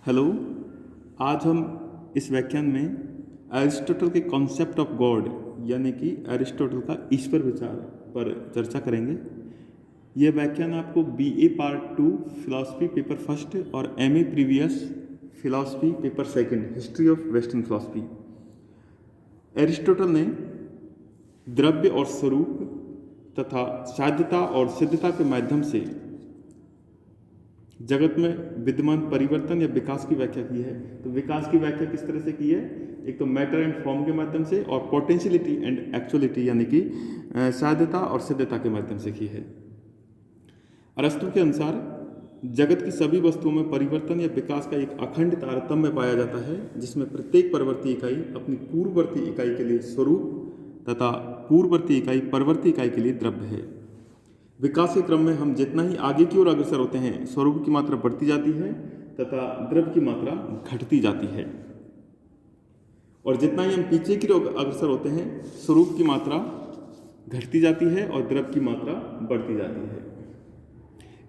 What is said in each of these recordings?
Hello. आज हम इस व्याख्यान में एरिस्टोटल के कॉन्सेप्ट ऑफ गॉड यानी कि एरिस्टोटल का ईश्वर विचार पर चर्चा करेंगे। यह व्याख्यान आपको BA part 2 philosophy paper first और MA previous philosophy paper second history of western philosophy. Aristotle ने द्रव्य और स्वरूप तथा साध्यता और सिद्धता के माध्यम से जगत में विद्यमान परिवर्तन या विकास की व्याख्या की है। तो विकास की व्याख्या किस तरह से की है? एक तो मैटर एंड फॉर्म के माध्यम से और पोटेंशियलिटी एंड एक्चुअलिटी यानी कि साध्यता और सिद्धता के माध्यम से की है। अरस्तु के अनुसार जगत की सभी वस्तुओं में परिवर्तन या विकास का एक अखंड तारतम्य पाया जाता है, जिसमें प्रत्येक परवर्ती इकाई अपनी पूर्ववर्ती इकाई के लिए स्वरूप तथा पूर्ववर्ती इकाई परवर्ती इकाई के लिए द्रव्य है। विकास के क्रम में हम जितना ही आगे की ओर अग्रसर होते हैं, स्वरूप की मात्रा बढ़ती जाती है तथा द्रव्य की मात्रा घटती जाती है, और जितना ही हम पीछे की ओर अग्रसर होते हैं, स्वरूप की मात्रा घटती जाती है और द्रव्य की मात्रा बढ़ती जाती है।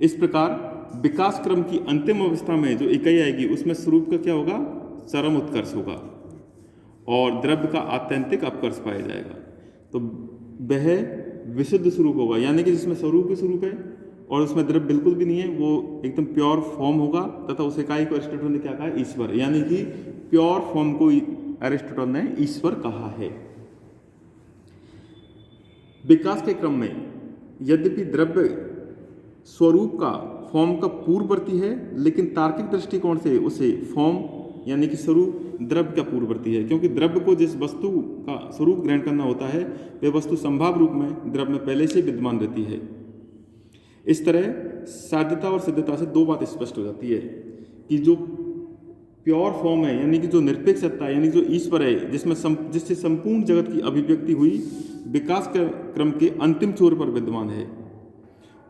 इस प्रकार विकास क्रम की अंतिम अवस्था में जो इकाई आएगी उसमें स्वरूप का क्या होगा? चरम उत्कर्ष होगा और द्रव्य का आत्यंतिक अपकर्ष पाया जाएगा। तो वह विशुद्ध स्वरूप होगा, यानी कि जिसमें स्वरूप ही स्वरूप है और उसमें द्रव्य बिल्कुल भी नहीं है, वो एकदम प्योर फॉर्म होगा। तथा उस इकाई को एरिस्टोटल ने क्या कहा? ईश्वर, यानी कि प्योर फॉर्म को एरिस्टोटल ने ईश्वर कहा है। विकास के क्रम में यद्यपि द्रव्य स्वरूप का फॉर्म का पूर्ववर्ती है, लेकिन तार्किक दृष्टिकोण से उसे फॉर्म यानी कि स्वरूप द्रव्य का पूर्ववर्ती है, क्योंकि द्रव्य को जिस वस्तु का स्वरूप ग्रहण करना होता है वह वस्तु संभाव रूप में द्रव्य में पहले से विद्यमान रहती है। इस तरह साध्यता और सिद्धता से दो बात स्पष्ट हो जाती है कि जो प्योर फॉर्म है यानी कि जो निरपेक्ष सत्ता है यानी जो ईश्वर है, जिससे संपूर्ण जगत की अभिव्यक्ति हुई, विकास क्रम के अंतिम छोर पर विद्यमान है।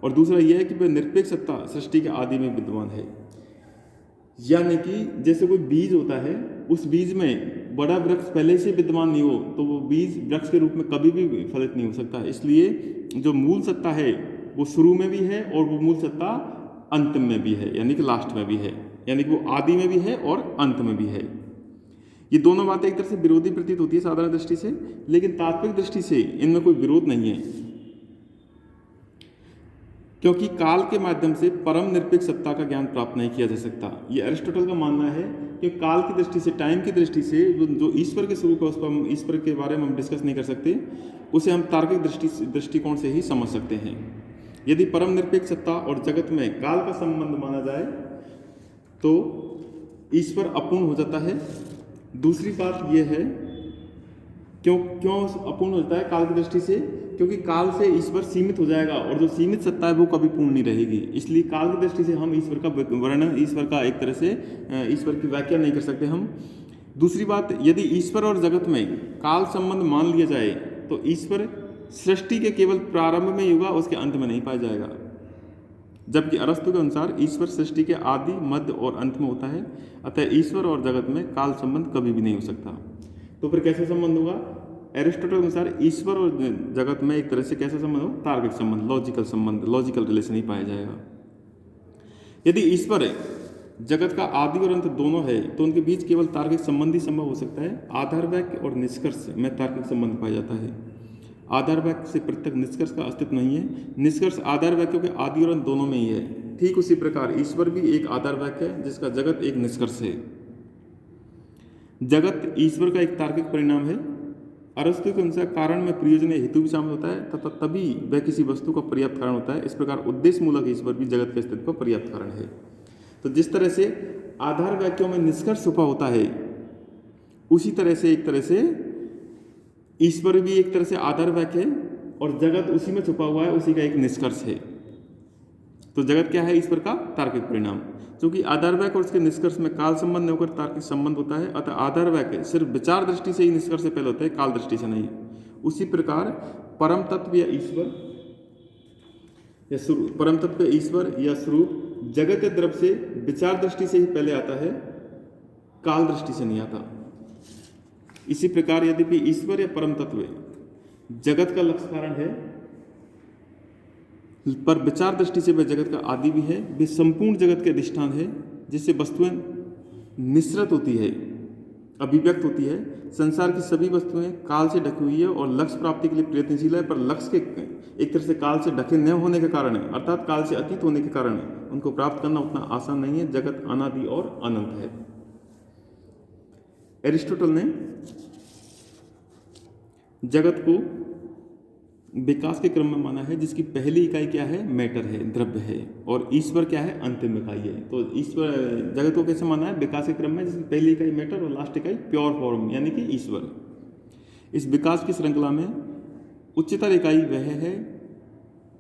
और दूसरा यह है कि वह निरपेक्ष सत्ता सृष्टि के आदि में विद्यमान है, यानी कि जैसे कोई बीज होता है, उस बीज में बड़ा वृक्ष पहले से विद्यमान नहीं हो तो वो बीज वृक्ष के रूप में कभी भी फलित नहीं हो सकता। इसलिए जो मूल सत्ता है वो शुरू में भी है और वो मूल सत्ता अंत में भी है, यानी कि लास्ट में भी है, यानी कि वो आदि में भी है और अंत में भी है। ये दोनों बातें एक तरह से विरोधी प्रतीत होती है साधारण दृष्टि से, लेकिन तात्विक दृष्टि से इनमें कोई विरोध नहीं है, क्योंकि काल के माध्यम से परम निरपेक्ष सत्ता का ज्ञान प्राप्त नहीं किया जा सकता। ये एरिस्टोटल का मानना है कि काल की दृष्टि से, टाइम की दृष्टि से जो ईश्वर के स्वरूप है उस पर हम ईश्वर के बारे में हम डिस्कस नहीं कर सकते, उसे हम तार्किक दृष्टिकोण से ही समझ सकते हैं। यदि परम निरपेक्ष सत्ता और जगत में काल का संबंध माना जाए तो ईश्वर अपूर्ण हो जाता है। दूसरी बात यह है, क्यों अपूर्ण हो जाता है काल की दृष्टि से? क्योंकि काल से ईश्वर सीमित हो जाएगा और जो सीमित सत्ता है वो कभी पूर्ण नहीं रहेगी। इसलिए काल की दृष्टि से हम ईश्वर का वर्णन, ईश्वर का एक तरह से ईश्वर की व्याख्या नहीं कर सकते हम। दूसरी बात, यदि ईश्वर और जगत में काल संबंध मान लिया जाए तो ईश्वर सृष्टि के केवल प्रारंभ में ही होगा, उसके अंत में नहीं पाया जाएगा। जबकि अरस्तु के अनुसार ईश्वर सृष्टि के आदि, मध्य और अंत में होता है। अतः ईश्वर और जगत में काल संबंध कभी भी नहीं हो सकता। तो फिर कैसे संबंध होगा? एरिस्टोटल के अनुसार ईश्वर और जगत में एक तरह से कैसा संबंध हो? तार्किक संबंध, लॉजिकल संबंध, लॉजिकल रिलेशन ही पाया जाएगा। यदि ईश्वर जगत का आदि और अंत दोनों है तो उनके बीच केवल तार्किक संबंध ही संभव हो सकता है। आधार वाक्य और निष्कर्ष में तार्किक संबंध पाया जाता है। आधार वाक्य से पृथक निष्कर्ष का अस्तित्व नहीं है। निष्कर्ष आधार वाक्यों के आदि और अंत दोनों में ही है। ठीक उसी प्रकार ईश्वर भी एक आधार वाक्य है जिसका जगत एक निष्कर्ष है। जगत ईश्वर का एक तार्किक परिणाम है। अरस्तु के अनुसार कारण में प्रयोजन हेतु भी शामिल होता है तथा तभी वह किसी वस्तु का पर्याप्त कारण होता है। इस प्रकार उद्देश्य मूलक ईश्वर भी जगत के अस्तित्व का पर्याप्त कारण है। तो जिस तरह से आधार वाक्यों में निष्कर्ष छुपा होता है, उसी तरह से एक तरह से ईश्वर भी एक तरह से आधार वाक्य है और जगत उसी में छुपा हुआ है, उसी का एक निष्कर्ष है। तो जगत क्या है? ईश्वर का तार्किक परिणाम। क्योंकि आधार वाक्य और उसके निष्कर्ष में काल संबंध नहीं होकर तार्किक संबंध होता है, अतः आधार वाक्य सिर्फ विचार दृष्टि से ही निष्कर्ष से पहले होता है, काल दृष्टि से नहीं। उसी प्रकार परम तत्व या ईश्वर या स्वरूप, परम तत्व ईश्वर या स्वरूप जगत या द्रव्य से विचार दृष्टि से ही पहले आता है, काल दृष्टि से नहीं आता। इसी प्रकार यद्यपि ईश्वर या परम तत्व जगत का लक्ष्य कारण है, पर विचार दृष्टि से वह जगत का आदि भी है। वे संपूर्ण जगत के अधिष्ठान है, जिससे वस्तुएं निसरत होती है, अभिव्यक्त होती है। संसार की सभी वस्तुएं काल से ढकी हुई है और लक्ष्य प्राप्ति के लिए प्रयत्नशील है, पर लक्ष्य के एक तरह से काल से ढके न होने के कारण है, अर्थात काल से अतीत होने के कारण उनको प्राप्त करना उतना आसान नहीं है। जगत अनादि और अनंत है। एरिस्टोटल ने जगत को विकास के क्रम में माना है, जिसकी पहली इकाई क्या है? मैटर है, द्रव्य है, और ईश्वर क्या है? अंतिम इकाई है। तो ईश्वर जगत को कैसे माना है? विकास के क्रम में, जिसकी पहली इकाई मैटर और लास्ट इकाई प्योर फॉर्म यानी कि ईश्वर। इस विकास की श्रृंखला में उच्चतर इकाई वह है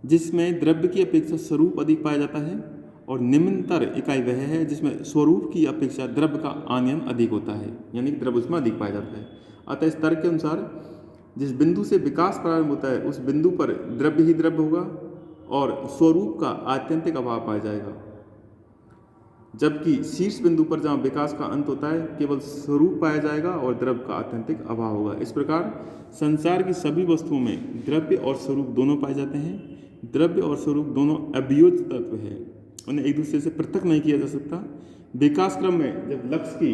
जिसमें द्रव्य की अपेक्षा स्वरूप अधिक पाया जाता है, और निम्नतर इकाई वह है जिसमें स्वरूप की अपेक्षा द्रव्य का आनयन अधिक होता है, यानी कि द्रव्य उसमें अधिक पाया जाता है। अतः इस तर्क के अनुसार जिस बिंदु से विकास प्रारंभ होता है उस बिंदु पर द्रव्य ही द्रव्य होगा और स्वरूप का आत्यंतिक अभाव पाया जाएगा, जबकि शीर्ष बिंदु पर जहाँ विकास का अंत होता है केवल स्वरूप पाया जाएगा और द्रव्य का आत्यंतिक अभाव होगा। इस प्रकार संसार की सभी वस्तुओं में द्रव्य और स्वरूप दोनों पाए जाते हैं। द्रव्य और स्वरूप दोनों अभियोज्य तत्व है, उन्हें एक दूसरे से पृथक नहीं किया जा सकता। विकास क्रम में जब लक्ष्य की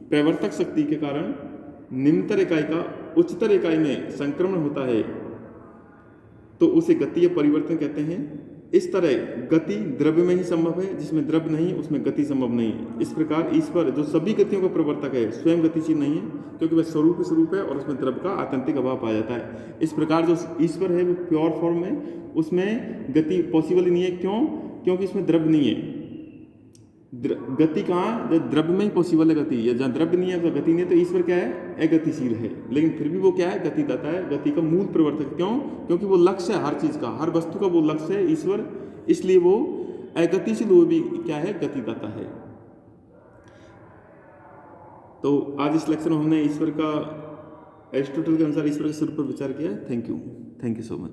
प्रवर्तक शक्ति के कारण निम्नतर इकाई का उच्चतर इकाई में संक्रमण होता है तो उसे गति या परिवर्तन कहते हैं। इस तरह गति द्रव्य में ही संभव है, जिसमें द्रव्य नहीं उसमें गति संभव नहीं है। इस प्रकार ईश्वर जो सभी गतियों का प्रवर्तक है स्वयं गतिशील नहीं है, क्योंकि वह स्वरूप है और उसमें द्रव्य का आत्यंतिक अभाव पाया जाता है। इस प्रकार जो ईश्वर है वो प्योर फॉर्म में, उसमें गति पॉसिबल ही नहीं है। क्यों? क्योंकि इसमें द्रव्य नहीं है। गति कहाँ? जब द्रव्य में ही पॉसिबल है गति, या जहाँ द्रव्य नहीं है तो गति नहीं है। तो ईश्वर क्या है? अगतिशील है, लेकिन फिर भी वो क्या है? गतिदाता है, गति का मूल प्रवर्तक। क्यों? क्योंकि वो लक्ष्य है हर चीज का, हर वस्तु का वो लक्ष्य है ईश्वर, इसलिए वो अगतिशील, वो भी क्या है? गतिदाता है। तो आज इस लेक्चर में हमने ईश्वर का, एरिस्टोटल के अनुसार ईश्वर के स्वरूप पर विचार किया। Thank you so much.